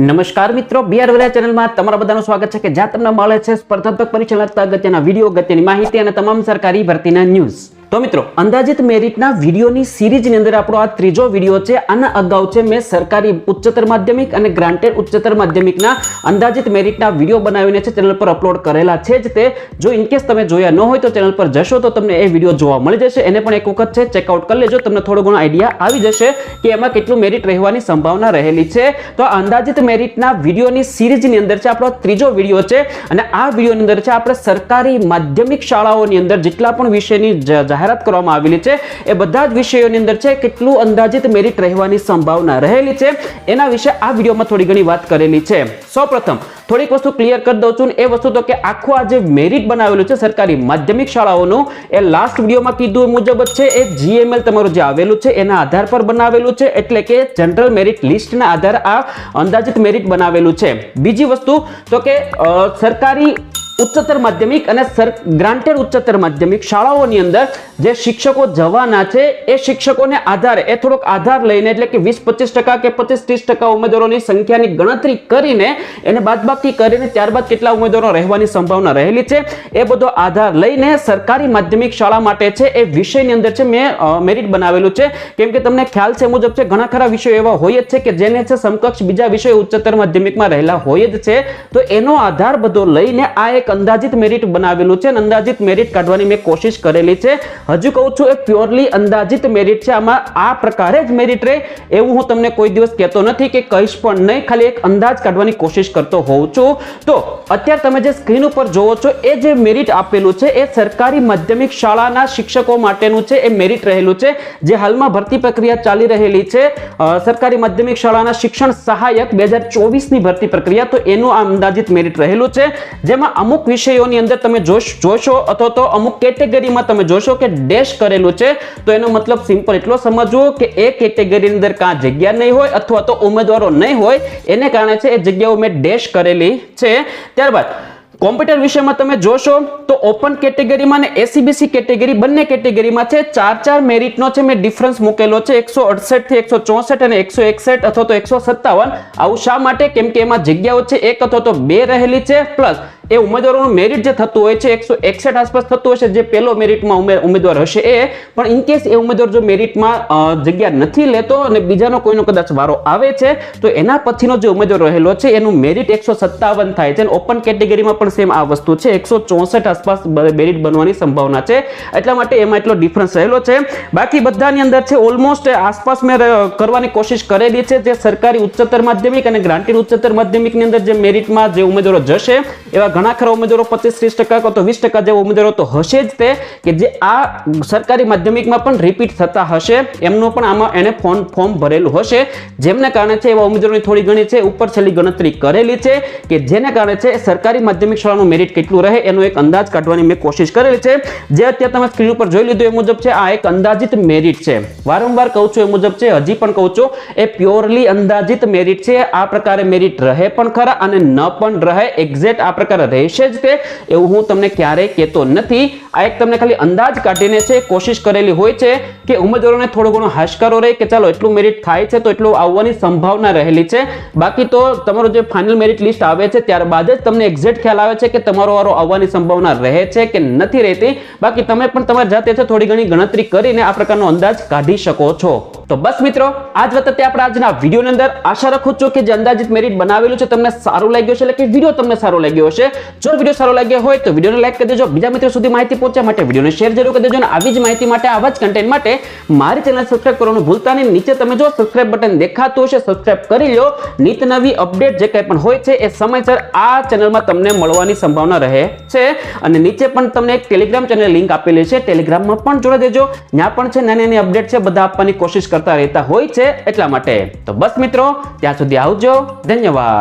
નમસ્કાર મિત્રો, બીઆર વરિયા ચેનલમાં તમારા બધાનું સ્વાગત છે કે જ્યાં તમને મળે છે સ્પર્ધાત્મક પરીક્ષા લગતા અગત્યના વિડીયો, અગત્યની માહિતી અને તમામ સરકારી ભરતીના ન્યૂઝ. તો મિત્રો, અંદાજિત મેરિટના વિડીયોની સિરીઝની અંદર આપણો આ ત્રીજો વિડીયો છે. આના અગાઉ છે મેં સરકારી ઉચ્ચતર માધ્યમિક અને ગ્રાન્ટેડ ઉચ્ચતર માધ્યમિકના અંદાજિત મેરિટના વિડીયો બનાવીને છે ચેનલ પર અપલોડ કરેલા છે જ તે. જો ઇનકેસ તમે જોયા ન હોય તો ચેનલ પર જશો તો તમને એ વિડીયો જોવા મળી જશે. એને પણ એક વખત છે ચેકઆઉટ કરી લેજો, તમને થોડો ઘણો આઈડિયા આવી જશે કે એમાં કેટલું મેરિટ રહેવાની સંભાવના રહેલી છે. તો અંદાજિત મેરિટના વિડીયોની સિરીઝની અંદર છે આપણો ત્રીજો વિડીયો છે અને આ વિડીયોની અંદર છે આપણે સરકારી માધ્યમિક શાળાઓની અંદર જેટલા પણ વિષયની જાહેરાત કરવામાં આવેલી છે એ બધા જ વિષયોની અંદર છે કેટલું અંદાજિત મેરિટ રહેવાની સંભાવના રહેલી છે એના વિશે આ વિડીયોમાં થોડી ઘણી વાત કરેલી છે. સૌપ્રથમ થોડીક વસ્તુ ક્લિયર કરી દઉં છું. એ વસ્તુ તો કે આખું આ જે મેરિટ બનાવેલું છે સરકારી માધ્યમિક શાળાઓનું એ લાસ્ટ વિડીયોમાં કીધું મુજબ જ છે. એ જીએમએલ તમારું જે આવેલું છે એના આધાર પર બનાવેલું છે, એટલે કે જનરલ મેરિટ લિસ્ટના આધારે આ અંદાજિત મેરિટ બનાવેલું છે. બીજી વસ્તુ તો કે સરકારી ઉચ્ચતર માધ્યમિક અને ગ્રાન્ટેડ ઉચ્ચતર માધ્યમિક શાળાઓની અંદર જે શિક્ષકો જવાના છે એ શિક્ષકોને આધારે એ થોડોક આધાર લઈને, એટલે કે 20-25% કે 25-30% ઉમેદવારોની સંખ્યાની ગણતરી કરીને એને બાદબાકી કરીને ત્યારબાદ કેટલા ઉમેદવારો રહેવાની સંભાવના રહેલી છે એ બધો આધાર લઈને સરકારી માધ્યમિક શાળા માટે છે એ વિષયની અંદર છે મેં મેરિટ બનાવેલું છે. કેમ કે તમને ખ્યાલ છે મુજબ છે ઘણા ખરા વિષયો એવા હોય જ છે કે જેને છે સમકક્ષ બીજા વિષયો ઉચ્ચતર માધ્યમિકમાં રહેલા હોય જ છે. તો એનો આધાર બધો લઈને આ એક અંદાજિત મેરિટ બનાવેલું છે અને અંદાજિત મેરિટ કાઢવાની મેં કોશિશ કરેલી છે. હજુ કહું છું એ પ્યોરલી અંદાજિત મેરિટ છે. આમાં આ પ્રકારે જ મેરિટ રહે એવું હું તમને કોઈ દિવસ કહેતો નથી કે કહીશ પણ નહીં, ખાલી એક અંદાજ કાઢવાની કોશિશ કરતો હોઉં છું. તો અત્યારે તમે જે સ્ક્રીન ઉપર જોવો છો એ જે મેરિટ આપેલું છે એ સરકારી માધ્યમિક શાળાના શિક્ષકો માટેનું છે એ મેરિટ રહેલું છે. જે હાલમાં ભરતી પ્રક્રિયા ચાલી રહેલી છે સરકારી માધ્યમિક શાળાના શિક્ષણ સહાયક 2024 ની ભરતી પ્રક્રિયા, તો એનું આ અંદાજિત મેરિટ રહેલું છે. જેમાં અમુક વિષયોની અંદર તમે જોશો અથવા તો અમુક કેટેગરીમાં તમે જોશો કે ડેશ કરેલું છે. તો એનો મતલબ સિમ્પલ એટલો સમજવો કે એ કેટેગરીની અંદર કાં જગ્યા નહીં હોય અથવા તો ઉમેદવારો નહીં હોય એને કારણે છે એ જગ્યાઓ મેં ડેશ કરેલી છે. ત્યારબાદ કોમ્પ્યુટર વિષયમાં તમે જોશો તો ઓપન કેટેગરીમાં અને એસીબીસી કેટેગરી બંને કેટેગરીમાં છે 4 મેરિટનો છે મેં ડિફરન્સ મૂકેલો છે. 168 થી 164 અને 161 અથવા તો 157. આવું શા માટે? કેમ કે એમાં જગ્યાઓ છે એક અથવા તો બે રહેલી છે, પ્લસ એ ઉમેદવારોનું મેરિટ જે થતું હોય છે 161 આસપાસ થતું હશે જે પહેલો મેરિટમાં ઉમેદવાર હશે એ. પણ ઇનકેસ એ ઉમેદવાર જો મેરિટમાં જગ્યા નથી લેતો અને બીજાનો કોઈનો કદાચ વારો આવે છે તો એના પછીનો જે ઉમેદવાર રહેલો છે એનું મેરિટ 157 થાય છે. ઓપન કેટેગરીમાં પણ સેમ આ વસ્તુ છે, 164 આસપાસ મેરિટ બનવાની સંભાવના છે. એટલા માટે એમાં એટલો ડિફરન્સ રહેલો છે. બાકી બધાની અંદર છે ઓલમોસ્ટ આસપાસ મેં કરવાની કોશિશ કરેલી છે. જે સરકારી ઉચ્ચતર માધ્યમિક અને ગ્રાન્ટેડ ઉચ્ચતર માધ્યમિકની અંદર જે મેરિટમાં જે ઉમેદવારો જશે એવા ઘણા ખરા ઉમેદવારો 25-30% અથવા તો 20% જેવા ઉમેદવારો તો હશે જ તે કે જે આ સરકારી માધ્યમિકમાં પણ રિપીટ થતા હશે. એમનું પણ આમાં એને ફોર્મ ભરેલું હશે, જેમને કારણે છે એવા ઉમેદવારોની થોડી ઘણી છે ઉપર છેલ્લી ગણતરી કરેલી છે કે જેને કારણે છે સરકારી માધ્યમિક શાળાનું મેરિટ કેટલું રહે એનો એક અંદાજ કાઢવાની મેં કોશિશ કરેલી છે. જે અત્યારે તમે સ્ક્રીન ઉપર જોઈ લીધું એ મુજબ છે આ એક અંદાજિત મેરિટ છે. વારંવાર કહું છું એ મુજબ છે, હજી પણ કહું છું એ પ્યોરલી અંદાજિત મેરિટ છે. આ પ્રકારે મેરિટ રહે પણ ખરા અને ન પણ રહે, એક્ઝેક્ટ આ પ્રકારે રહેશે જ તે એવું હું તમને ક્યારેય કહેતો નથી. આ એક તમને ખાલી અંદાજ કાઢીને છે કોશિશ કરેલી હોય છે કે ઉમેદવારોને થોડો ઘણો હાશકારો રહે કે ચાલો એટલું મેરિટ થાય છે તો એટલું આવવાની સંભાવના રહેલી છે. બાકી તો તમારું જે ફાઇનલ મેરિટ લિસ્ટ આવે છે ત્યારબાદ જ તમને એક્ઝેક્ટ ખ્યાલ આવે છે કે તમારો વારો આવવાની સંભાવના રહે છે કે નથી રહેતી. બાકી તમે પણ તમારી જાતે છે થોડી ઘણી ગણતરી કરીને આ પ્રકારનો અંદાજ કાઢી શકો છો. તો બસ મિત્રો, આજ વખતે આપણે આજના વિડીયોની અંદર આશા રાખું છું કે જે અંદાજિત મેરિટ બનાવેલું છે તમને સારું લાગ્યું છે, એટલે કે વિડીયો તમને સારો લાગ્યો હશે. જો વિડીયો સારો લાગ્યો હોય તો વિડીયોને લાઈક કરી દેજો. બીજા મિત્રો સુધી માહિતી પહોંચવા માટે વિડીયોને શેર જરૂર કરી દેજો અને આવી જ માહિતી માટે, આવા જ કન્ટેન્ટ માટે મારી ચેનલ સબસ્ક્રાઇબ કરવાનું ભૂલતા નહીં. નીચે તમે જો સબસ્ક્રાઇબ બટન દેખાતું હશે સબસ્ક્રાઇબ કરી લો. નિત નવી અપડેટ જે કંઈ પણ હોય છે એ સમયસર આ ચેનલમાં તમને મળવાની સંભાવના રહે છે. અને નીચે પણ તમને એક ટેલિગ્રામ ચેનલ લિંક આપેલી છે, ટેલિગ્રામમાં પણ જોડી દેજો. ત્યાં પણ છે નાની નાની અપડેટ છે બધા આપવાની કોશિશ કરતા રહેતા હોય છે એટલા માટે. તો બસ મિત્રો, ત્યાં સુધી આવજો. ધન્યવાદ.